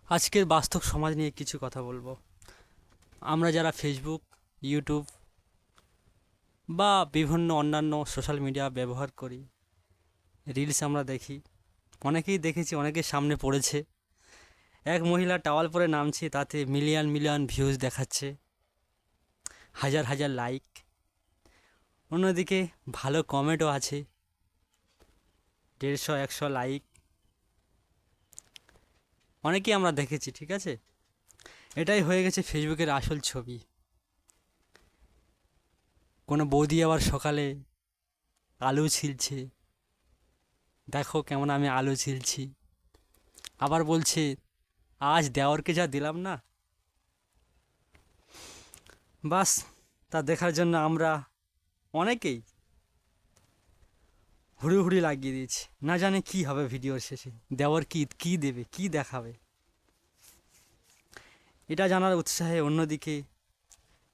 আজকের বাস্তব সমাজ নিয়ে কিছু কথা বলবো। আমরা যারা ফেসবুক, ইউটিউব বা বিভিন্ন অন্যান্য সোশ্যাল মিডিয়া ব্যবহার করি, রিলস আমরা দেখি, অনেকেই দেখেছি, অনেকের সামনে পড়েছে এক মহিলা টাওয়াল পরে নামছে, তাতে মিলিয়ন মিলিয়ন ভিউজ দেখাচ্ছে, হাজার হাজার লাইক, অন্যদিকে ভালো কমেন্টও আছে, 150-100 লাইক, অনেকেই আমরা দেখেছি। ঠিক আছে, এটাই হয়ে গেছে ফেসবুকের আসল ছবি। কোনো বৌদি আবার সকালে আলু ছিলছে, দেখো কেমন আমি আলু ছিলছি, আবার বলছে আজ দেওরকে যা দিলাম না। বাস, তা দেখার জন্য আমরা অনেকেই হুড়ি লাগিয়ে দিয়েছি, না জানে কি হবে ভিডিওর শেষে, দেওর কি দেবে, কি দেখাবে। এটা জানার উৎসাহে অন্যদিকে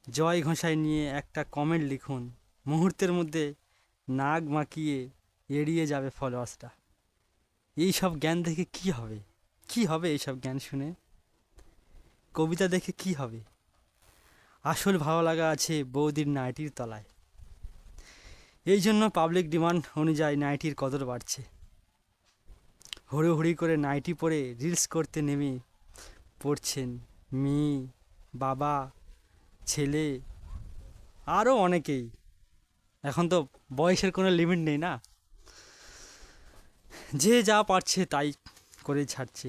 জয় ঘোষাই নিয়ে একটা কমেন্ট লিখুন, মুহূর্তের মধ্যে নাক মাখিয়ে এড়িয়ে যাবে ফলোয়ার্সটা। এই সব জ্ঞান দেখে কি হবে, কি হবে এইসব জ্ঞান শুনে? কবিতা দেখে কি হবে? আসল ভালো লাগা আছে বৌদির নাইটির তলায়। এই জন্য পাবলিক ডিমান্ড অনুযায়ী নাইটির কদর বাড়ছে। হুড়োহুড়ি করে নাইটি পরে রিলস করতে নেমে পড়ছেন মেয়ে, বাবা, ছেলে, আরও অনেকেই। এখন তো বয়সের কোনো লিমিট নেই না, যে যা পারছে তাই করে ছাড়ছে,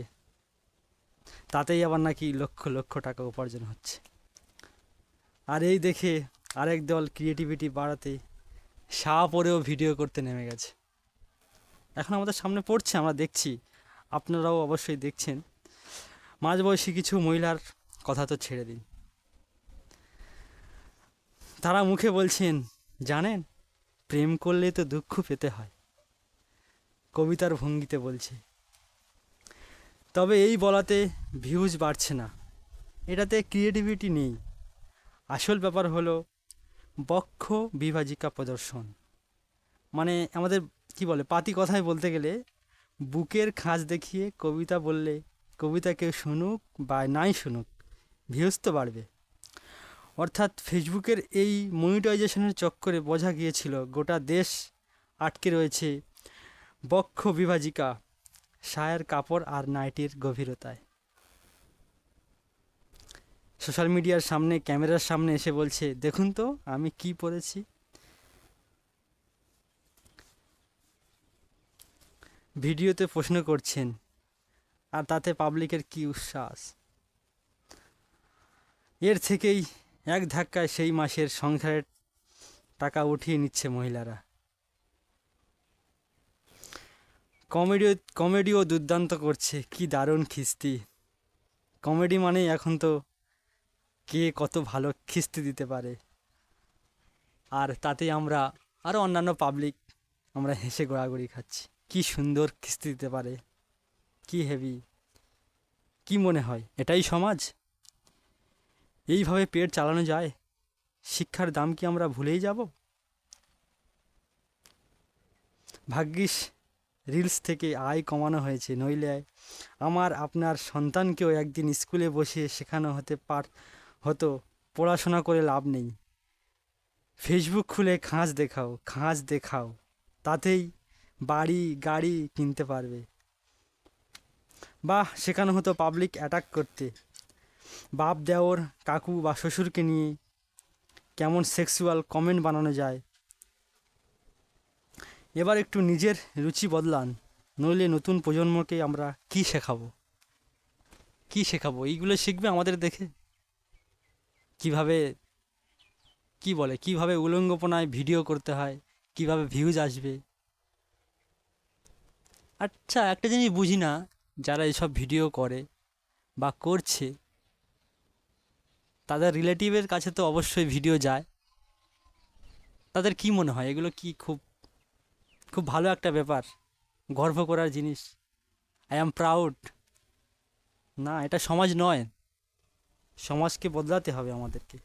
তাতেই আবার নাকি লক্ষ লক্ষ টাকা উপার্জন হচ্ছে। আর এই দেখে আরেক দল ক্রিয়েটিভিটি বাড়াতে শাহ পরেও ভিডিও করতে নেমে গেছে। এখন আমাদের সামনে পড়ছে, আমরা দেখছি, আপনারাও অবশ্যই দেখছেন। মাঝবয়সী কিছু মহিলার কথা তো ছেড়ে দিন, তারা মুখে বলছেন, জানেন প্রেম করলে তো দুঃখ পেতে হয়, কবিতার ভঙ্গিতে বলছে। তবে এই বলাতে ভিউজ বাড়ছে না, এটাতে ক্রিয়েটিভিটি নেই। আসল ব্যাপার হলো বক্ষ বিভাজিকা প্রদর্শন। মানে আমাদের কি বলে, পাতি কথায় বলতে গেলে বুকের খাঁজ দেখিয়ে কবিতা বললে কবিতা কেউ শুনুক বা নাই শুনুক, ভিউজ তো বাড়বে। অর্থাৎ ফেসবুকের এই মনিটাইজেশনের চক্করে বোঝা গিয়েছিল গোটা দেশ আটকে রয়েছে বক্ষ বিভাজিকা, সায়ের কাপড় আর নাইটির গভীরতায়। সোশ্যাল মিডিয়ার সামনে, ক্যামেরার সামনে এসে বলছে, দেখুন তো আমি কি পরেছি। ভিডিওতে প্রশ্ন করছেন, আর তাতে পাবলিকের কি উচ্ছ্বাস। এর থেকেই এক ধাক্কায় সেই মাসের সংসারের টাকা উঠিয়ে নিচ্ছে মহিলারা। কমেডিও দুর্দান্ত করছে, কি দারুণ খিস্তি। কমেডি মানেই এখন তো কে কত ভালো খিস্তি দিতে পারে, আর তাতেই আমরা আরও অন্যান্য পাবলিক আমরা হেসে গোড়াগড়ি খাচ্ছি। কি সুন্দর খিস্তি দিতে পারে, কি হেভি। কি মনে হয় এটাই সমাজ? এইভাবে পেট চালানো যায়? শিক্ষার দাম কি আমরা ভুলেই যাব? ভাগ্যিস রিলস থেকে আয় কমানো হয়েছে, নইলে আমার আপনার সন্তানকেও একদিন স্কুলে বসিয়ে শেখানো হতো পড়াশোনা করে লাভ নেই, ফেসবুক খুলে খাঁজ দেখাও, তাতেই বাড়ি গাড়ি কিনতে পারবে। বা শেখানো হতো পাবলিক অ্যাটাক করতে, বাপ দেওর কাকু বা শ্বশুরকে নিয়ে কেমন সেক্সুয়াল কমেন্ট বানানো যায়। এবার একটু নিজের রুচি বদলান, নইলে নতুন প্রজন্মকে আমরা কি শেখাবো? এইগুলো শিখবে আমাদের দেখে? কিভাবে কিভাবে উলঙ্গপনায় ভিডিও করতে হয়, কিভাবে ভিউজ আসবে। আচ্ছা, একটা জিনিস বুঝি না, যারা এসব ভিডিও করে বা করছে, তাদের রিলেটিভের কাছে তো অবশ্যই ভিডিও যায়, তাদের কি মনে হয় এগুলো কি খুব খুব ভালো একটা ব্যাপার, গর্ব করার জিনিস, আই অ্যাম প্রাউড? না, এটা সমাজ নয়, সমাজকে বদলাতে হবে আমাদেরকে।